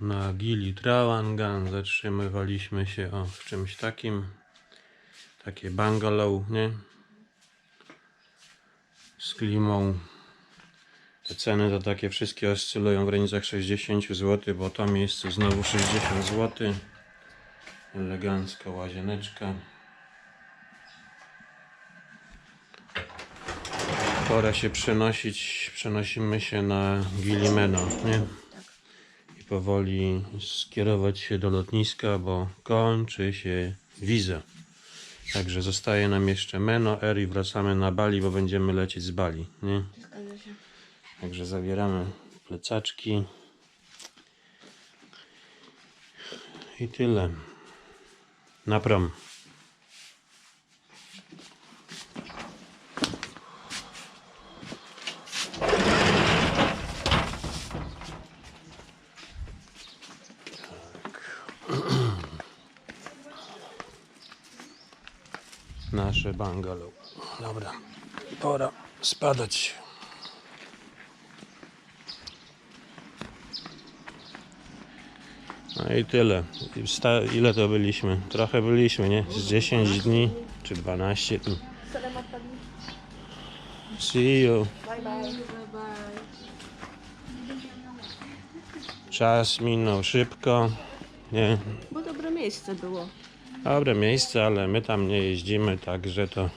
Na Gili Trawangan zatrzymywaliśmy się w czymś takim. Takie bungalow, nie? Z klimą. Te ceny to takie wszystkie oscylują w granicach 60 zł, bo to miejsce znowu 60 zł. Elegancka łazieneczka. Pora się przenosimy się na Gilimeno, nie? I powoli skierować się do lotniska, bo kończy się wiza. Także zostaje nam jeszcze Meno, Air i wracamy na Bali, bo będziemy lecieć z Bali, nie? Zgadza się. Także zabieramy plecaczki. I tyle. Na prom. Nasze bungalow. Dobra, pora spadać. No i tyle. Ile to byliśmy? Trochę byliśmy, nie? Z 10 dni czy 12 dni. See you. Bye bye. Czas minął szybko. Nie? Bo dobre miejsce było. Dobre miejsce, ale my tam nie jeździmy, także to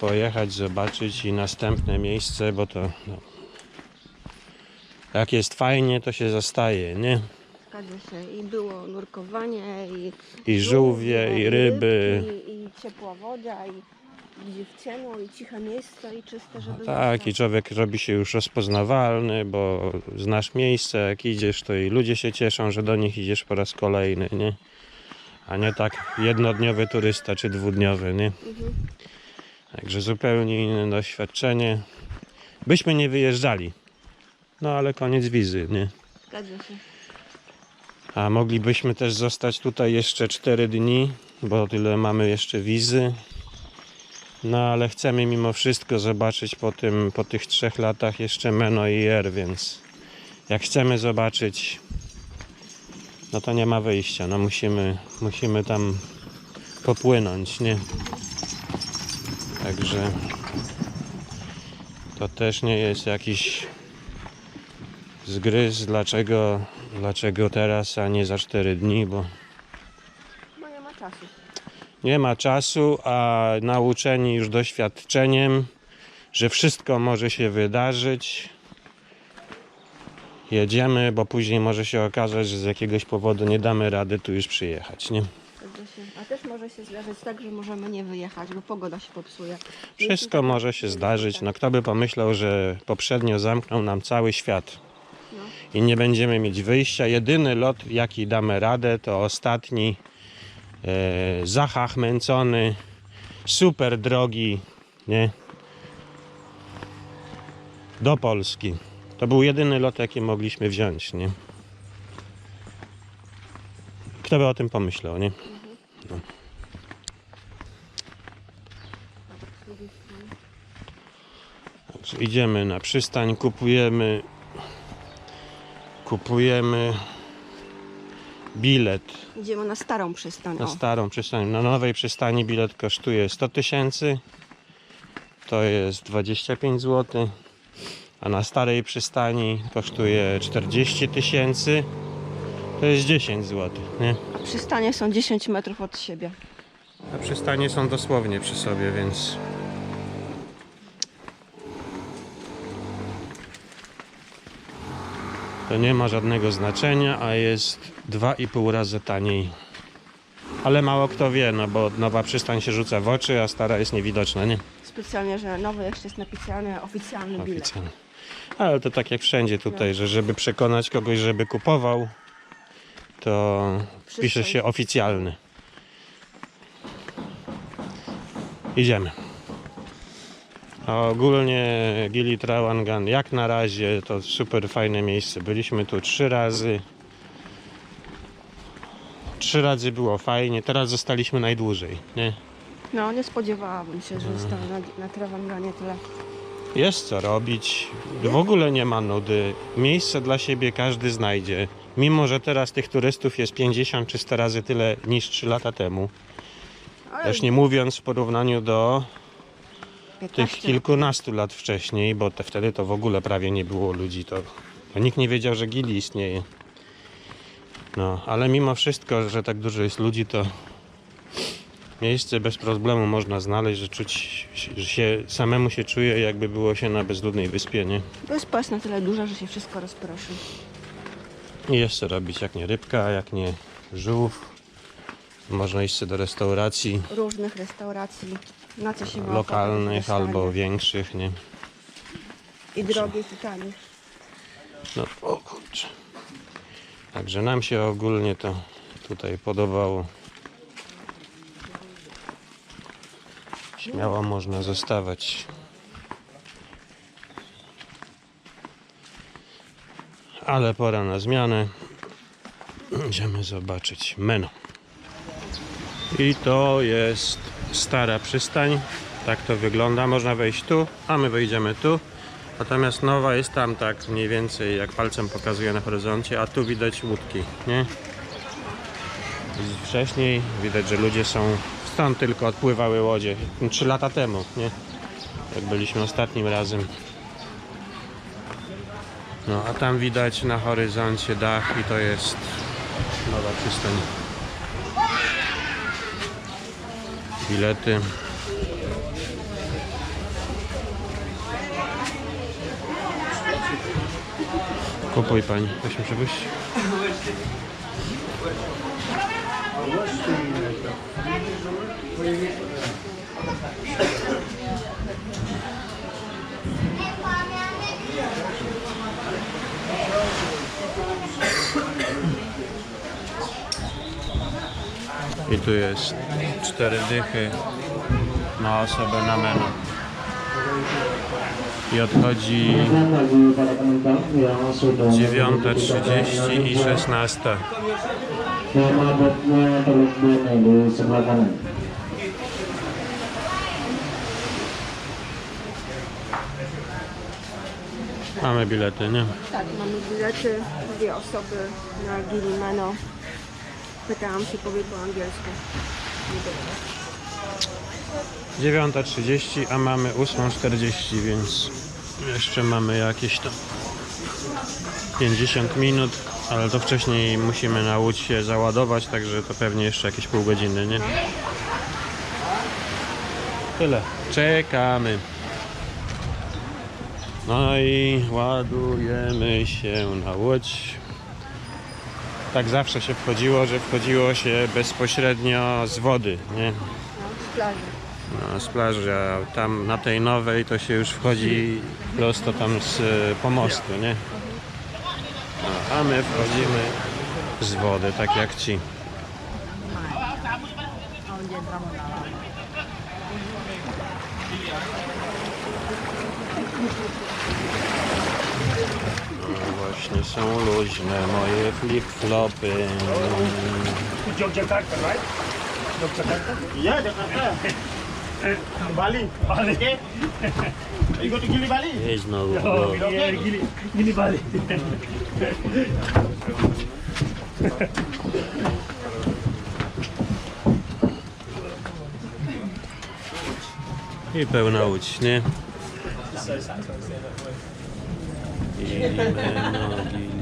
pojechać, zobaczyć i następne miejsce, bo to jak jest fajnie, to się zostaje, nie? Zgadza się. I było nurkowanie, I żółwie, i ryby. I ciepła woda, i gdzie w ciemno, i ciche miejsca, i czyste, żeby... Tak, i człowiek robi się już rozpoznawalny, bo znasz miejsce, jak idziesz, to i ludzie się cieszą, że do nich idziesz po raz kolejny, nie? A nie tak jednodniowy turysta czy dwudniowy, nie? Także zupełnie inne doświadczenie. Byśmy nie wyjeżdżali, no ale koniec wizy, nie? Zgadza się. A moglibyśmy też zostać tutaj jeszcze 4 dni, bo tyle mamy jeszcze wizy. No ale chcemy mimo wszystko zobaczyć po tych 3 latach jeszcze Meno i Air, więc jak chcemy zobaczyć, no to nie ma wyjścia, no musimy tam popłynąć, nie? Także to też nie jest jakiś zgryz, dlaczego teraz, a nie za 4 dni, bo Bo nie ma czasu. nie ma czasu, a nauczeni już doświadczeniem, że wszystko może się wydarzyć, jedziemy, bo później może się okazać, że z jakiegoś powodu nie damy rady tu już przyjechać, nie? Zgadza się. A też może się zdarzyć tak, że możemy nie wyjechać, bo pogoda się popsuje. Wszystko może się zdarzyć. No kto by pomyślał, że poprzednio zamknął nam cały świat No. i nie będziemy mieć wyjścia. Jedyny lot, jaki damy radę, to ostatni, zachachmęcony, super drogi, nie? Do Polski. To był jedyny lot, jaki mogliśmy wziąć, nie? Kto by o tym pomyślał, nie? No. Także idziemy na przystań, kupujemy bilet Idziemy na starą przystań. na starą przystań. Na nowej przystani bilet kosztuje 100 000, to jest 25 zł, a na starej przystani kosztuje 40 000, to jest 10 zł, nie? A przystanie są 10 metrów od siebie. A przystanie są dosłownie przy sobie, więc to nie ma żadnego znaczenia, a jest 2,5 razy taniej. Ale mało kto wie, no bo nowa przystań się rzuca w oczy, a stara jest niewidoczna, nie? Specjalnie, że nowy jeszcze jest napisany oficjalny bilet. Oficjalnie. Ale to tak jak wszędzie tutaj, że żeby przekonać kogoś, żeby kupował, to pisze się oficjalny. Idziemy. A ogólnie Gili Trawangan jak na razie to super fajne miejsce. Byliśmy tu 3 razy. 3 razy było fajnie, teraz zostaliśmy najdłużej, nie? No, nie spodziewałabym się, że zostanę na Trawanganie tyle. Jest co robić, w ogóle nie ma nudy. Miejsce dla siebie każdy znajdzie. Mimo że teraz tych turystów jest 50 czy 100 razy tyle niż 3 lata temu. Ale Też nie mówiąc w porównaniu do tych 15. kilkunastu lat wcześniej, bo wtedy to w ogóle prawie nie było ludzi. To nikt nie wiedział, że Gili istnieje. No, ale mimo wszystko, że tak dużo jest ludzi, to miejsce bez problemu można znaleźć, że czuć, że się samemu się czuje, jakby było się na bezludnej wyspie, nie? Wyspa jest na tyle duża, że się wszystko rozproszy. I jest co robić, jak nie rybka, jak nie żółw. Można iść sobie do restauracji Różnych restauracji, na co się ma lokalnych ochotę, albo większych, nie? i drogich, i tanich. No, o kurczę. Także nam się ogólnie to tutaj podobało. Śmiało można zostawać. Ale pora na zmianę. Idziemy zobaczyć menu. I to jest stara przystań. Tak to wygląda. Można wejść tu, a my wejdziemy tu. Natomiast nowa jest tam tak mniej więcej, jak palcem pokazuje na horyzoncie, a tu widać łódki, nie? Wcześniej widać, że ludzie są stąd tylko odpływały łodzie. 3 lata temu, nie? Jak byliśmy ostatnim razem. No, a tam widać na horyzoncie dach i to jest nowa przystań. Bilety. Kupuj pani, weźmy przebyć. I tu jest 4 dychy na osobę na menu. I odchodzi 9:30 i 16. Nama botnya teluk bene di sebelah kanan. Mamy bilety, nie? Tak, mamy bilety, 2 osoby na Gili Meno. Pytałam się, powie po angielsku. Nie wiem. 9:30, a mamy 8:40, więc jeszcze mamy jakieś tam 50 minut, ale to wcześniej musimy na łódź się załadować, także to pewnie jeszcze jakieś pół godziny, nie? Tyle. Czekamy. No i ładujemy się na łódź. Tak zawsze się wchodziło, że wchodziło się bezpośrednio z wody, nie? No, z plaży. No, z plaży, a tam na tej nowej to się już wchodzi prosto tam z pomostu, nie? No, a my wchodzimy z wody, tak jak ci. No właśnie są luźne moje flip-flopy. Yogyakarta, right? Yogyakarta? Yeah, Jakarta. Bali. Bali. You go to Gili Bali? Jedź znowu. Oh, yeah, Gili Bali. I pełna łódź, nie? Gili, meno, gili,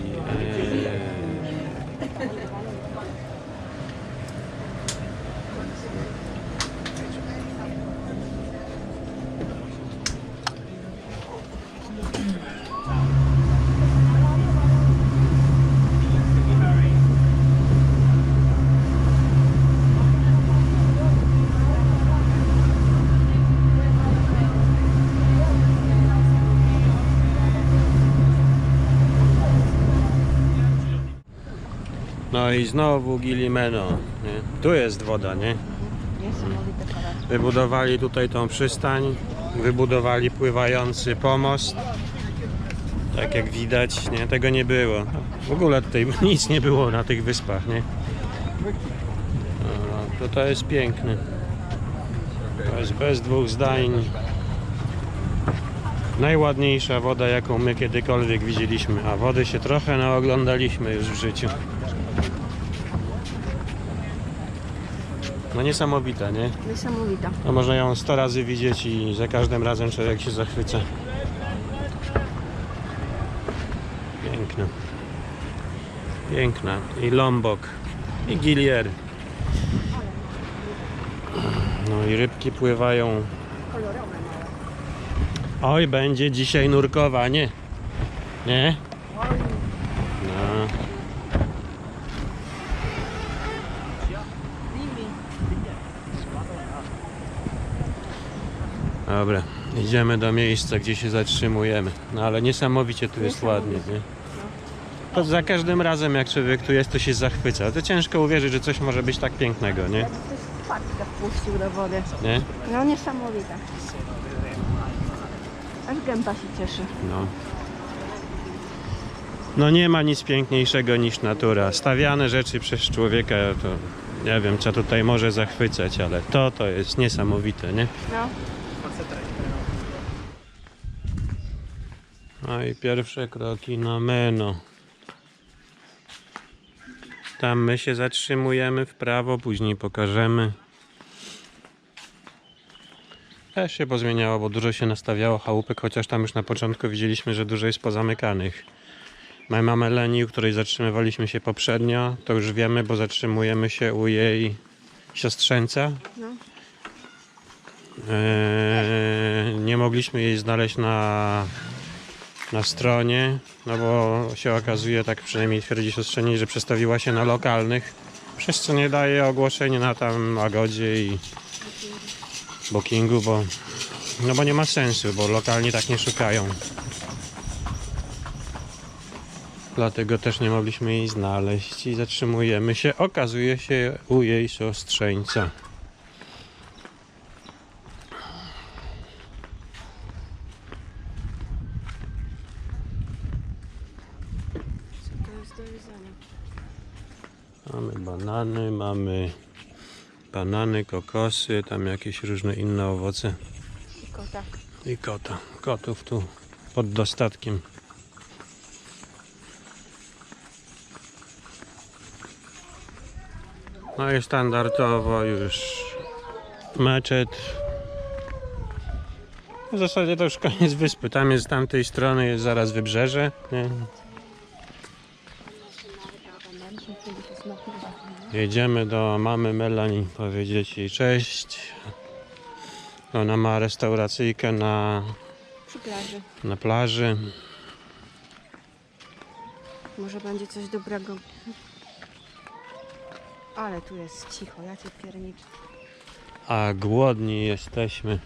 No i znowu Gili Meno, nie? Tu jest woda, nie? Niesamowite parady. Wybudowali tutaj tą przystań, wybudowali pływający pomost. Tak jak widać, nie? Tego nie było. W ogóle tutaj nic nie było na tych wyspach, nie? No, to jest piękne. To jest bez dwóch zdań. Najładniejsza woda, jaką my kiedykolwiek widzieliśmy, a wody się trochę naoglądaliśmy już w życiu. No niesamowita, nie? Niesamowita. No można ją 100 razy widzieć i za każdym razem człowiek się zachwyca. Piękna. Piękna. I Lombok. I Gilier. No i rybki pływają. Kolorowe małe. Oj, będzie dzisiaj nurkowanie. Nie? No. Dobra, idziemy do miejsca, gdzie się zatrzymujemy. No ale niesamowicie tu jest ładnie, nie? To za każdym razem, jak człowiek tu jest, to się zachwyca. To ciężko uwierzyć, że coś może być tak pięknego, nie? Jakby ktoś paczkę wpuścił do wody. Nie? No niesamowita. Aż gęba się cieszy. No. No nie ma nic piękniejszego niż natura. Stawiane rzeczy przez człowieka, to nie wiem, co tutaj może zachwycać, ale to jest niesamowite, nie? No. No i pierwsze kroki na Meno. Tam my się zatrzymujemy w prawo, później pokażemy. Też się pozmieniało, bo dużo się nastawiało chałupek, chociaż tam już na początku widzieliśmy, że dużo jest pozamykanych. My mamy Leni, u której zatrzymywaliśmy się poprzednio, to już wiemy, bo zatrzymujemy się u jej siostrzeńca. No. Nie mogliśmy jej znaleźć na stronie, no bo się okazuje, tak przynajmniej twierdzi siostrzeniec, że przestawiła się na lokalnych, przez co nie daje ogłoszenia na tam Agodzie i Bookingu, bo nie ma sensu, bo lokalni tak nie szukają. Dlatego też nie mogliśmy jej znaleźć i zatrzymujemy się, okazuje się, u jej siostrzeńca. Co to jest do jedzenia? Mamy banany, kokosy, tam jakieś różne inne owoce I kota. i kota. Kotów tu pod dostatkiem. No i standardowo już meczet. W zasadzie to już koniec wyspy. Tam jest z tamtej strony, jest zaraz wybrzeże. Nie? Jedziemy do mamy Melanie powiedzieć jej cześć. Ona ma restauracyjkę Przy plaży. na plaży. Może będzie coś dobrego. Ale tu jest cicho, ja cię pierniczę. A głodni jesteśmy.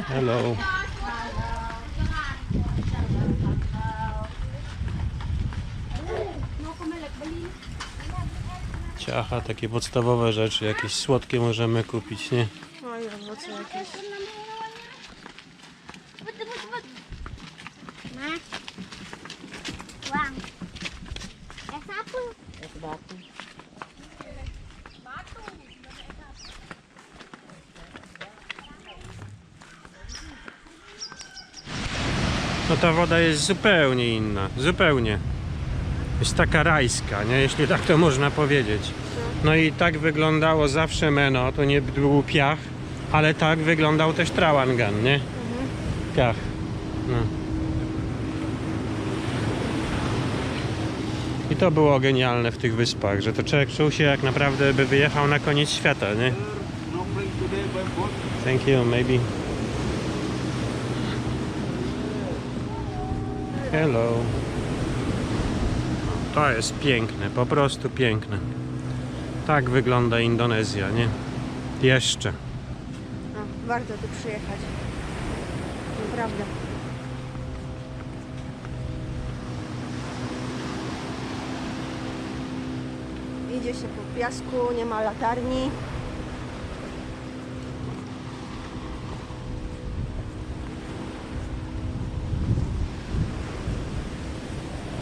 Hello. Ciacha, takie podstawowe rzeczy, jakieś słodkie możemy kupić, nie? No i owoce jakieś. No ta woda jest zupełnie inna, zupełnie. Jest taka rajska, nie? Jeśli tak to można powiedzieć. No i tak wyglądało zawsze Meno, to nie był piach, ale tak wyglądał też Trawangan, nie? Piach. No. I to było genialne w tych wyspach, że to człowiek czuł się jak naprawdę by wyjechał na koniec świata, nie? No plane today by boat. Thank you, maybe. Hello. To jest piękne, po prostu piękne. Tak wygląda Indonezja, nie? Jeszcze. No, warto tu przyjechać. Naprawdę. Idzie się po piasku, nie ma latarni.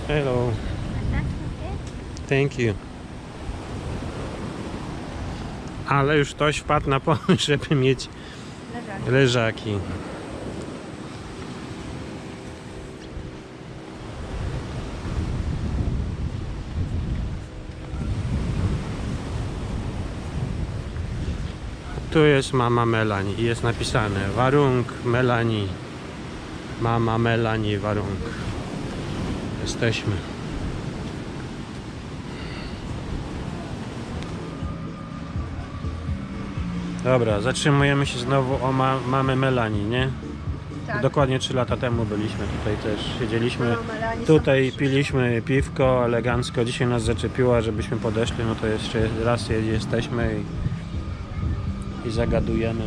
Hello. Thank you. Ale już ktoś wpadł na pomysł, żeby mieć Leżak. leżaki. Tu jest mama Melanie i jest napisane Warung Melanie. Mama Melanie Warung. Jesteśmy. Dobra, zatrzymujemy się znowu o mamy Melanie, nie? Tak. Dokładnie 3 lata temu byliśmy tutaj też. Siedzieliśmy Mama Melanie tutaj, są- piliśmy piwko elegancko. Dzisiaj nas zaczepiła, żebyśmy podeszli. No to jeszcze raz jesteśmy i zagadujemy.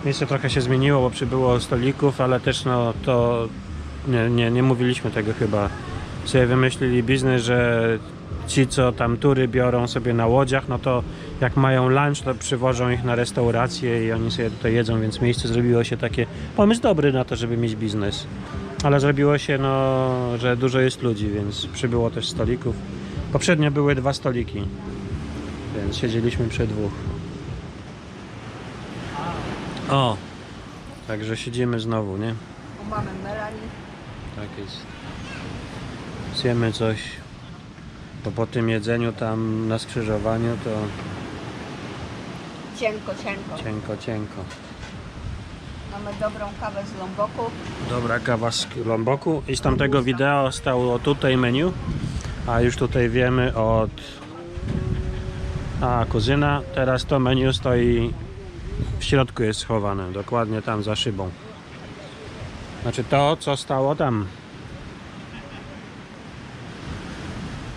Miejsce trochę się zmieniło, bo przybyło stolików, ale też no to nie mówiliśmy tego chyba. Sobie wymyślili biznes, że ci co tam tury biorą sobie na łodziach, no to jak mają lunch, to przywożą ich na restaurację i oni sobie tutaj jedzą, więc miejsce zrobiło się takie, pomysł dobry na to, żeby mieć biznes. Ale zrobiło się, no, że dużo jest ludzi, więc przybyło też stolików. Poprzednio były 2 stoliki, więc siedzieliśmy przy 2. O! Także siedzimy znowu, nie? U mamy Melanie. Tak jest. Zjemy coś, bo po tym jedzeniu tam na skrzyżowaniu to Cienko. cienko. Mamy dobrą kawę z Lomboku. Dobra kawa z Lomboku i z tamtego wideo stało tutaj menu, a już tutaj wiemy od kuzyna, teraz to menu stoi w środku, jest schowane, dokładnie tam za szybą. Znaczy to, co stało tam.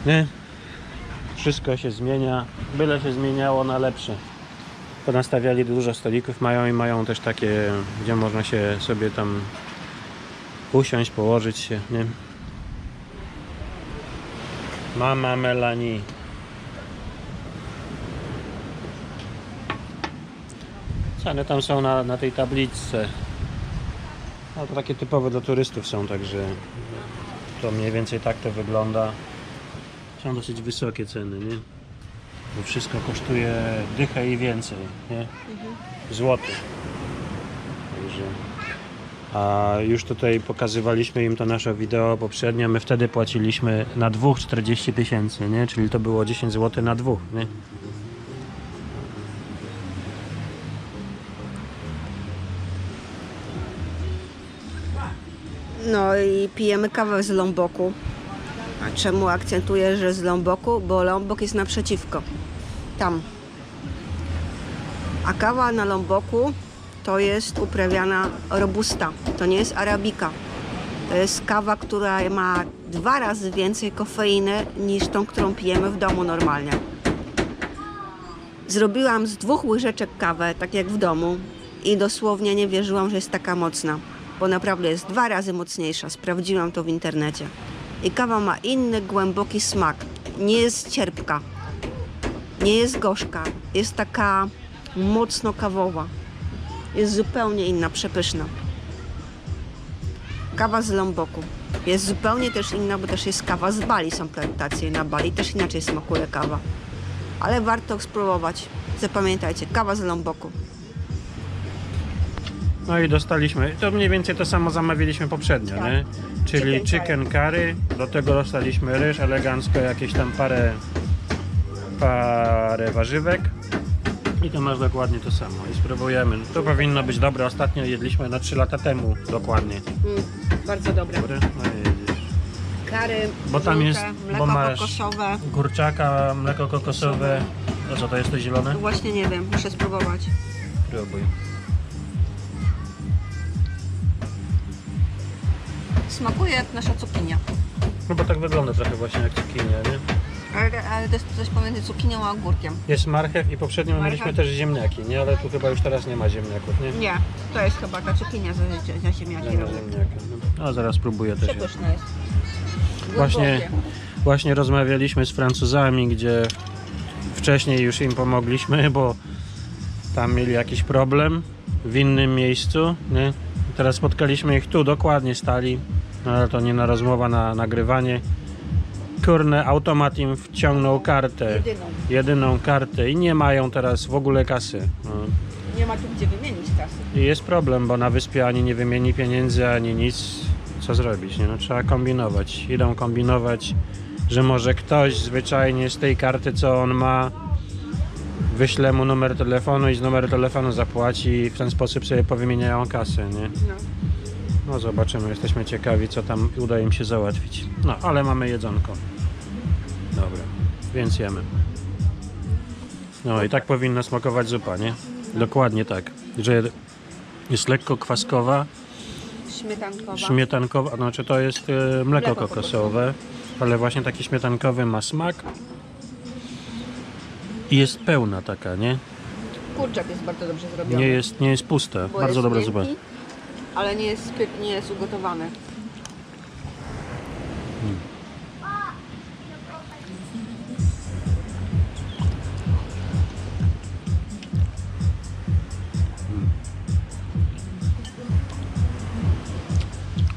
Nie? Wszystko się zmienia, byle się zmieniało na lepsze. Ponastawiali dużo stolików, mają też takie, gdzie można się sobie tam usiąść, położyć się, nie? Mama Melanie. Ceny tam są na tej tabliczce. No to takie typowe dla turystów są, także to mniej więcej tak to wygląda. Są dosyć wysokie ceny, nie? Bo wszystko kosztuje dychę i więcej, nie? Złotych. Także. A już tutaj pokazywaliśmy im to nasze wideo poprzednio. My wtedy płaciliśmy na 2 40 000, nie? Czyli to było 10 zł na 2, nie? No i pijemy kawę z Lomboku. A czemu akcentuję, że z Lomboku? Bo Lombok jest naprzeciwko. Tam. A kawa na Lomboku to jest uprawiana robusta. To nie jest arabika. To jest kawa, która ma 2 razy więcej kofeiny niż tą, którą pijemy w domu normalnie. Zrobiłam z 2 łyżeczek kawę, tak jak w domu, i dosłownie nie wierzyłam, że jest taka mocna, bo naprawdę jest 2 razy mocniejsza. Sprawdziłam to w internecie. I kawa ma inny, głęboki smak. Nie jest cierpka, nie jest gorzka, jest taka mocno kawowa. Jest zupełnie inna, przepyszna. Kawa z Lomboku jest zupełnie też inna, bo też jest kawa z Bali. Są plantacje na Bali, też inaczej smakuje kawa. Ale warto spróbować. Zapamiętajcie, kawa z Lomboku. No i dostaliśmy, to mniej więcej to samo zamawialiśmy poprzednio, Tak. nie? Czyli chicken curry, do tego dostaliśmy ryż, elegancko jakieś tam parę warzywek i to masz dokładnie to samo i spróbujemy. To powinno być dobre, ostatnio jedliśmy na 3 lata temu dokładnie. Bardzo dobre. Dobre? No i jedziesz. Kary, Bo tam jest, mleko bo masz kokosowe. kurczaka, mleko kokosowe. A co to jest, to zielone? Właśnie nie wiem, muszę spróbować. Próbuj. Smakuje jak nasza cukinia. No bo tak wygląda trochę właśnie jak cukinia, nie? Ale to jest coś pomiędzy cukinią a ogórkiem. Jest marchew i poprzednio Marchew. mieliśmy też ziemniaki, nie? Ale tu chyba już teraz nie ma ziemniaków, nie? Nie, to jest chyba ta cukinia za ziemniaki Nie ma robię. ziemniaka. No. A zaraz spróbuję też. Przepyszne jest. Właśnie, właśnie rozmawialiśmy z Francuzami, gdzie wcześniej już im pomogliśmy, bo tam mieli jakiś problem w innym miejscu, nie? Teraz spotkaliśmy ich tu, dokładnie stali, no ale to nie na rozmowa, na nagrywanie. Kurne, automat im wciągnął kartę, jedyną kartę i nie mają teraz w ogóle kasy. No. Nie ma tu gdzie wymienić kasy. I jest problem, bo na wyspie ani nie wymieni pieniędzy, ani nic. Co zrobić, nie? No, trzeba kombinować. Idą kombinować, że może ktoś zwyczajnie z tej karty, co on ma, wyśle mu numer telefonu i z numeru telefonu zapłaci i w ten sposób sobie powymieniają kasę, nie? No. No zobaczymy, jesteśmy ciekawi, co tam uda im się załatwić. No, ale mamy jedzonko. Dobra, więc jemy. No i tak powinna smakować zupa, nie? Dokładnie tak, że jest lekko kwaskowa, Śmietankowa. śmietankowa, znaczy to jest mleko kokosowe, ale właśnie taki śmietankowy ma smak i jest pełna taka, nie? Kurczak jest bardzo dobrze zrobiony. Nie jest pusta, Bo bardzo jest dobra miękki, zupa. ale nie jest ugotowany.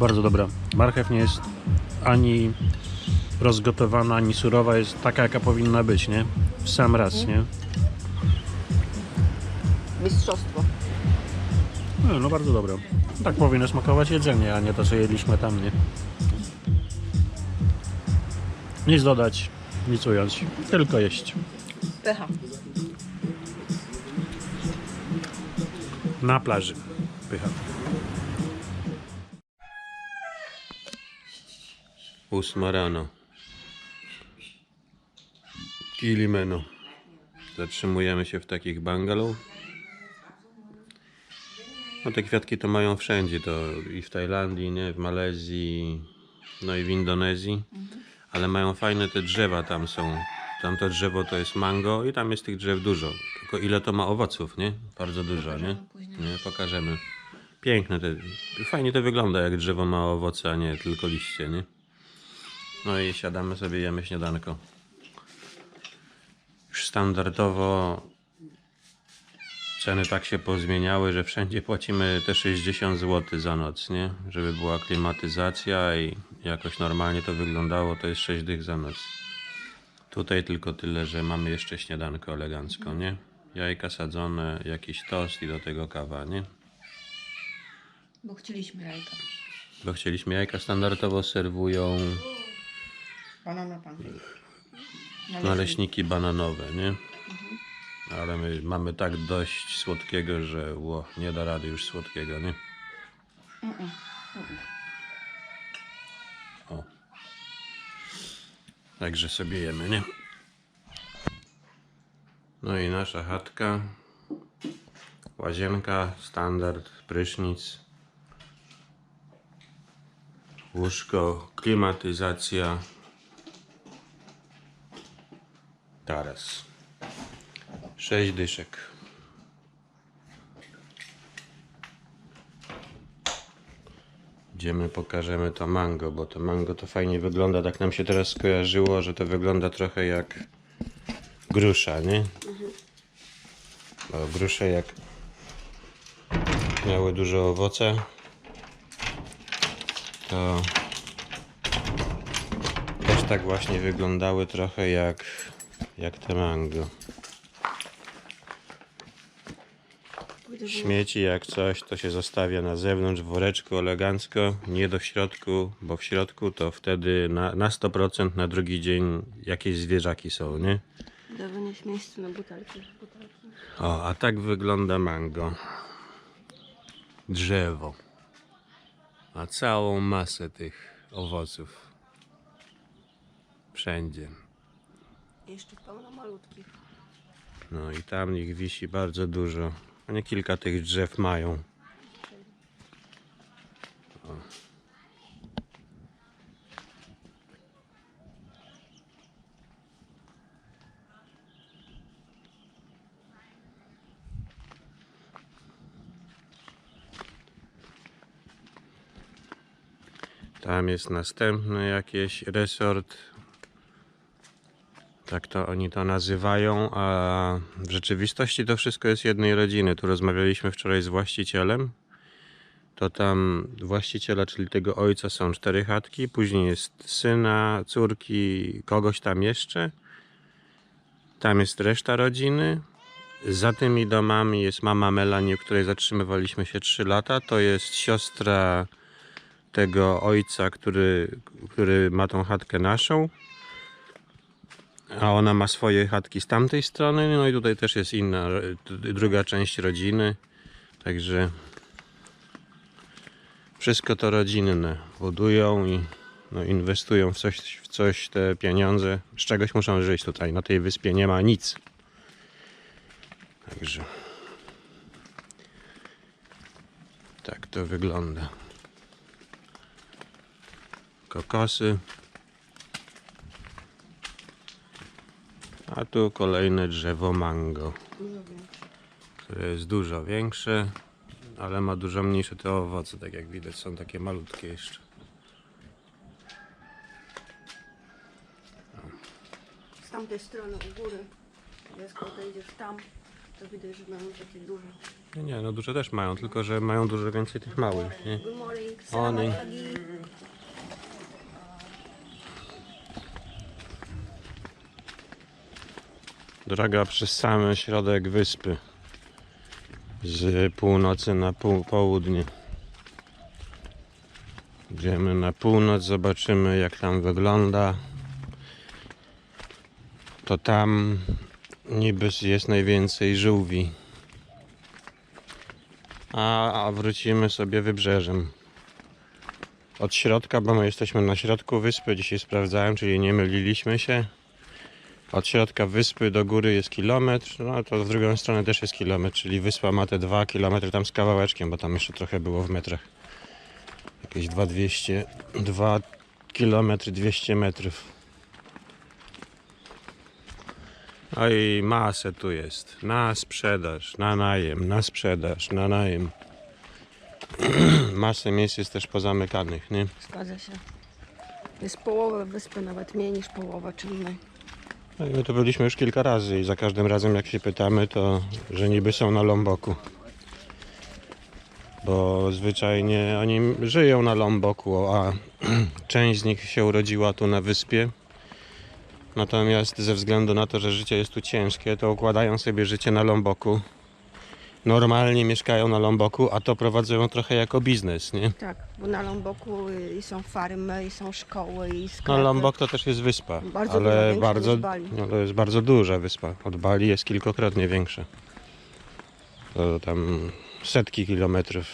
Bardzo dobra. Marchew nie jest ani rozgotowana, ani surowa, jest taka, jaka powinna być, nie? W sam raz, nie? Mistrzostwo. No bardzo dobra. Tak powinno smakować jedzenie, a nie to, co jedliśmy tam, nie? Nic dodać, nic ująć, tylko jeść. Pycha. Na plaży. Pycha. 8 rano. Kilimeno. Zatrzymujemy się w takich bungalow. No te kwiatki to mają wszędzie, to i w Tajlandii, nie? W Malezji, no i w Indonezji. Ale mają fajne te drzewa tam są. Tamto drzewo to jest mango i tam jest tych drzew dużo. Tylko ile to ma owoców, nie? Bardzo dużo, nie? Nie, pokażemy. Piękne te. Fajnie to wygląda, jak drzewo ma owoce, a nie tylko liście, nie? No i siadamy sobie, jemy śniadanko. Już standardowo ceny tak się pozmieniały, że wszędzie płacimy te 60 zł za noc, nie? Żeby była klimatyzacja i jakoś normalnie to wyglądało, to jest 6 dych za noc. Tutaj tylko tyle, że mamy jeszcze śniadanko elegancko, nie? Jajka sadzone, jakiś tost i do tego kawa, nie? Bo chcieliśmy jajka. Bo chcieliśmy jajka, standardowo serwują Banana pancake. naleśniki bananowe, nie? Ale my mamy tak dość słodkiego, że nie da rady już słodkiego, nie? O. Także sobie jemy, nie? No i nasza chatka. Łazienka, standard, prysznic. Łóżko, klimatyzacja. Taras. 6 dyszek. Idziemy, pokażemy to mango, bo to mango to fajnie wygląda. Tak nam się teraz skojarzyło, że to wygląda trochę jak grusza, nie? Bo grusze jak miały dużo owoce, to też tak właśnie wyglądały trochę jak te mango. Śmieci jak coś, to się zostawia na zewnątrz w woreczku elegancko, nie do środku, bo w środku to wtedy na 100% na drugi dzień jakieś zwierzaki są, nie? Dawanie miejscu na butelki. O, a tak wygląda mango. Drzewo. Ma całą masę tych owoców. wszędzie. Jeszcze pełno malutkich. No i tam ich wisi bardzo dużo. Oni kilka tych drzew mają. O. Tam jest następny jakiś resort. Tak to oni to nazywają, a w rzeczywistości to wszystko jest jednej rodziny. Tu rozmawialiśmy wczoraj z właścicielem. To tam właściciela, czyli tego ojca, są 4 chatki, później jest syna, córki, kogoś tam jeszcze. Tam jest reszta rodziny. Za tymi domami jest mama Melanie, w której zatrzymywaliśmy się 3 lata. To jest siostra tego ojca, który ma tą chatkę naszą. A ona ma swoje chatki z tamtej strony, no i tutaj też jest inna, druga część rodziny. Także wszystko to rodzinne. Budują i no, inwestują w coś te pieniądze. Z czegoś muszą żyć tutaj. Na tej wyspie nie ma nic. Także tak to wygląda. Kokosy. A tu kolejne drzewo mango, które jest dużo większe, ale ma dużo mniejsze te owoce, tak jak widać, są takie malutkie jeszcze. Z tamtej strony u góry, jak podejdziesz tam, to widać, że mają takie duże. Nie, no duże też mają, tylko że mają dużo więcej tych małych, nie? Good morning. Morning. Droga przez sam środek wyspy, z północy na południe. Idziemy na północ, zobaczymy jak tam wygląda. To tam niby jest najwięcej żółwi. A wrócimy sobie wybrzeżem. Od środka, bo my jesteśmy na środku wyspy, dzisiaj sprawdzałem, czyli nie myliliśmy się. Od środka wyspy do góry jest kilometr, no to w drugą stronę też jest kilometr, czyli wyspa ma te 2 km tam z kawałeczkiem, bo tam jeszcze trochę było w metrach. Jakieś 2 km 200 metrów. No i masę tu jest, na sprzedaż, na najem, na sprzedaż, na najem. Masę miejsc jest też pozamykanych, nie? Zgadza się. Jest połowa wyspy, nawet mniej niż połowa, czyli my. No i my tu byliśmy już kilka razy i za każdym razem jak się pytamy, to że niby są na Lomboku. Bo zwyczajnie oni żyją na Lomboku, a część z nich się urodziła tu na wyspie. Natomiast ze względu na to, że życie jest tu ciężkie, to układają sobie życie na Lomboku. Normalnie mieszkają na Lomboku, a to prowadzą trochę jako biznes, nie? Tak, bo na Lomboku i są farmy, i są szkoły, i sklepy. No Lombok to też jest wyspa, Bardzo dużo ale większa bardzo, niż Bali. no, to jest bardzo duża wyspa. Od Bali jest kilkakrotnie większa. To tam setki kilometrów.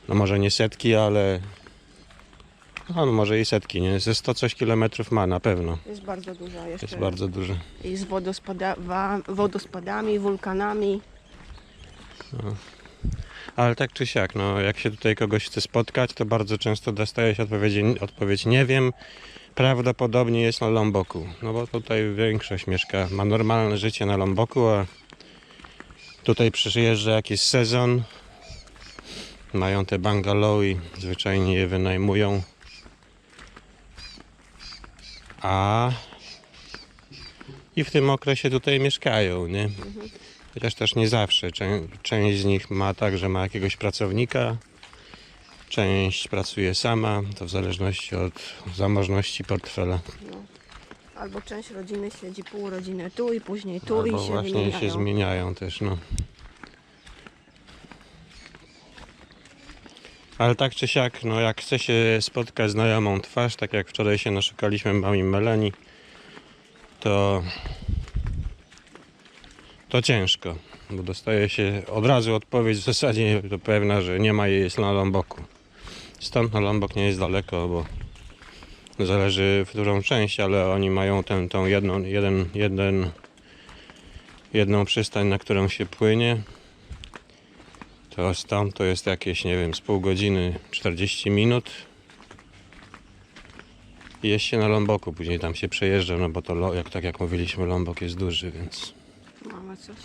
No może nie setki, ale no może i setki, nie? Ze 100 coś kilometrów ma na pewno. Jest bardzo duża jeszcze. Jest bardzo duże. I z wodospadami, wulkanami. Ale tak czy siak, no jak się tutaj kogoś chce spotkać, to bardzo często dostaje się odpowiedź nie wiem. Prawdopodobnie jest na Lomboku. No bo tutaj większość mieszka, ma normalne życie na Lomboku, a tutaj przyjeżdża jakiś sezon. Mają te bungalow i zwyczajnie je wynajmują. I w tym okresie tutaj mieszkają, nie? Chociaż też nie zawsze. Część z nich ma tak, że ma jakiegoś pracownika, część pracuje sama, to w zależności od zamożności portfela. No. Albo część rodziny siedzi pół rodziny tu i później tu Albo i się właśnie wymieniają. się zmieniają też, no. Ale tak czy siak, no jak chce się spotkać znajomą twarz, tak jak wczoraj się naszukaliśmy mami Melanie, to ciężko, bo dostaje się od razu odpowiedź w zasadzie to pewna, że nie ma jej, jest na Lomboku. Stąd na Lombok nie jest daleko, bo Zależy w którą część, ale oni mają tą jedną przystań, na którą się płynie. To stąd to jest jakieś, nie wiem, z pół godziny, 40 minut. I jest się na Lomboku, później tam się przejeżdża, no bo to, tak jak mówiliśmy, Lombok jest duży, więc... Mamy coś.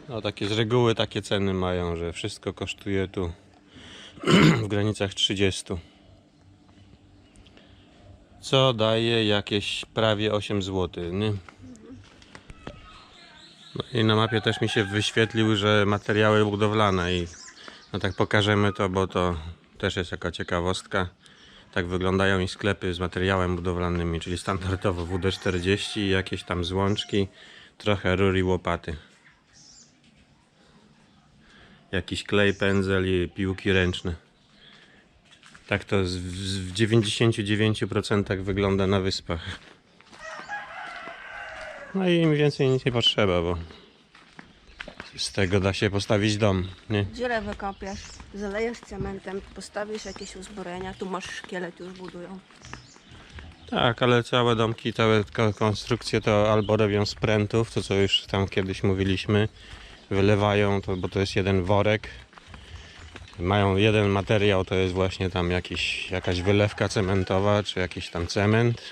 No takie z reguły takie ceny mają, że wszystko kosztuje tu w granicach 30. Co daje jakieś prawie 8 zł, nie? No i na mapie też mi się wyświetlił, że materiały budowlane i no tak pokażemy to, bo to też jest jaka ciekawostka. Tak wyglądają i sklepy z materiałem budowlanymi, czyli standardowo WD-40, jakieś tam złączki, trochę rur i łopaty. Jakiś klej, pędzel i piłki ręczne. Tak to w 99% wygląda na wyspach. No i im więcej nic nie potrzeba, bo z tego da się postawić dom, nie? Dziurę wykopiesz, zalejesz cementem, postawisz jakieś uzbrojenia, tu masz szkielet, już budują. Tak, ale całe domki, całe konstrukcje to albo robią z prętów, to co już tam kiedyś mówiliśmy, wylewają to, bo to jest jeden worek. Mają jeden materiał, to jest właśnie tam jakaś wylewka cementowa, czy jakiś tam cement.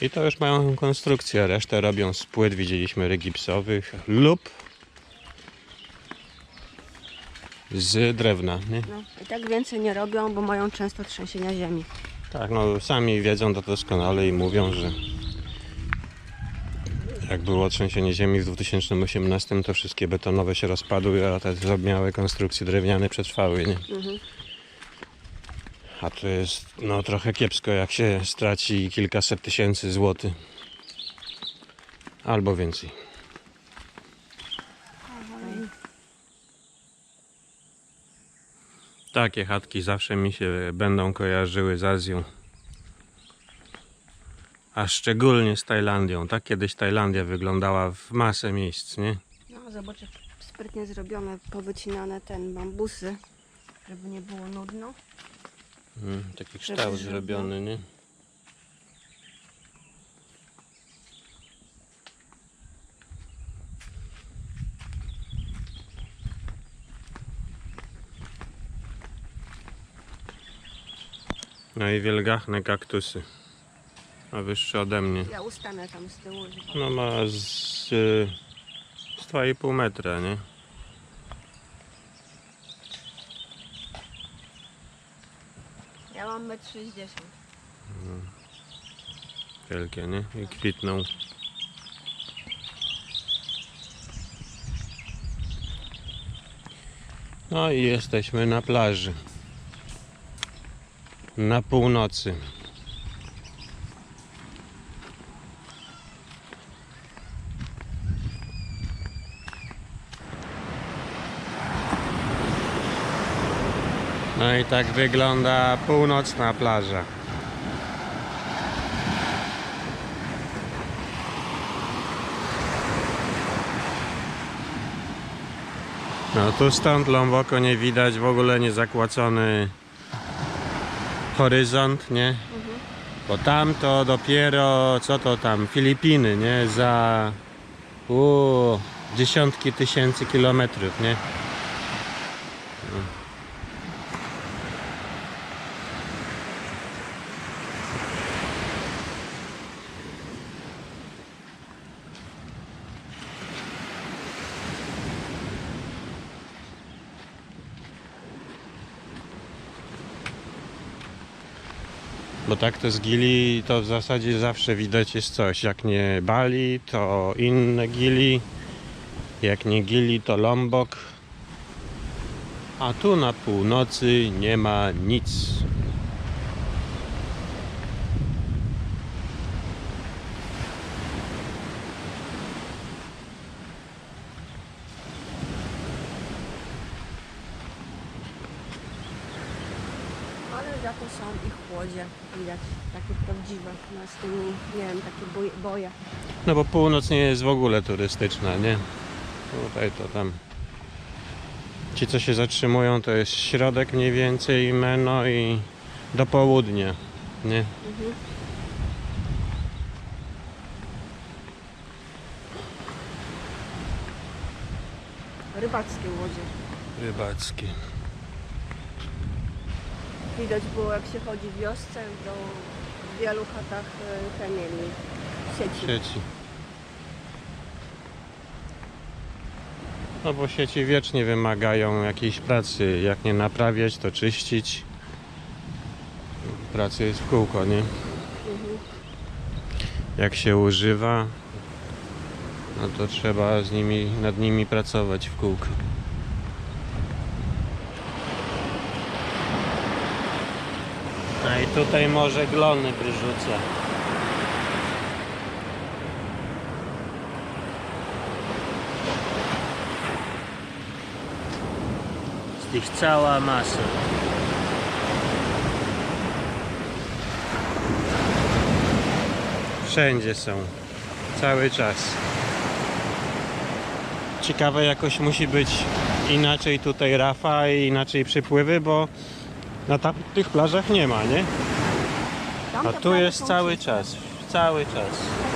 I to już mają konstrukcję, resztę robią z płyt, widzieliśmy, gipsowych lub z drewna, nie? No, i tak więcej nie robią, bo mają często trzęsienia ziemi. Tak, no sami wiedzą to doskonale i mówią, że jak było trzęsienie ziemi w 2018, to wszystkie betonowe się rozpadły, a te zrobione konstrukcje drewniane przetrwały, nie? A to jest no trochę kiepsko, jak się straci kilkaset tysięcy złotych. Albo więcej. Takie chatki zawsze mi się będą kojarzyły z Azją. A szczególnie z Tajlandią. Tak kiedyś Tajlandia wyglądała w masę miejsc, nie? No zobacz, jak sprytnie zrobione, powycinane bambusy, żeby nie było nudno. Taki kształt żeby- zrobiony, nie? No i wielgachne kaktusy. A wyższe ode mnie. Ja ustanę tam z tyłu. No ma z 2,5 metra, nie? Ja mam 1,60 m. Wielkie, nie? I kwitną. No i jesteśmy na plaży. Na północy. No i tak wygląda północna plaża. No tu stąd Lomboko nie widać, w ogóle nie zakłacony horyzont, nie? Bo tam to dopiero, co to tam, Filipiny, nie? Za dziesiątki tysięcy kilometrów, nie? Bo tak to z Gili to w zasadzie zawsze widać jest coś. Jak nie Bali, to inne Gili. Jak nie Gili, to Lombok. A tu na północy nie ma nic. Ale za to są ich łodzie, widać, takie prawdziwe, no z tymi, nie wiem, takie boje. No bo północ nie jest w ogóle turystyczna, nie? Tutaj to tam Ci, co się zatrzymują, to jest środek mniej więcej Meno i do południa, nie? Rybackie łodzie. Rybackie. Widać było, jak się chodzi w wiosce, to w wielu chatach te mieli sieci. Sieci. No bo sieci wiecznie wymagają jakiejś pracy. Jak nie naprawiać, to czyścić. Pracy jest w kółko, nie? Jak się używa, no to trzeba nad nimi pracować w kółko. No i tutaj może glony wyrzuca. Z tych cała masa. Wszędzie są. Cały czas. Ciekawe, jakoś musi być inaczej tutaj rafa i inaczej przypływy, bo na tych plażach nie ma, nie? Tamte A tu plaże jest są cały czyste. czas. Cały czas.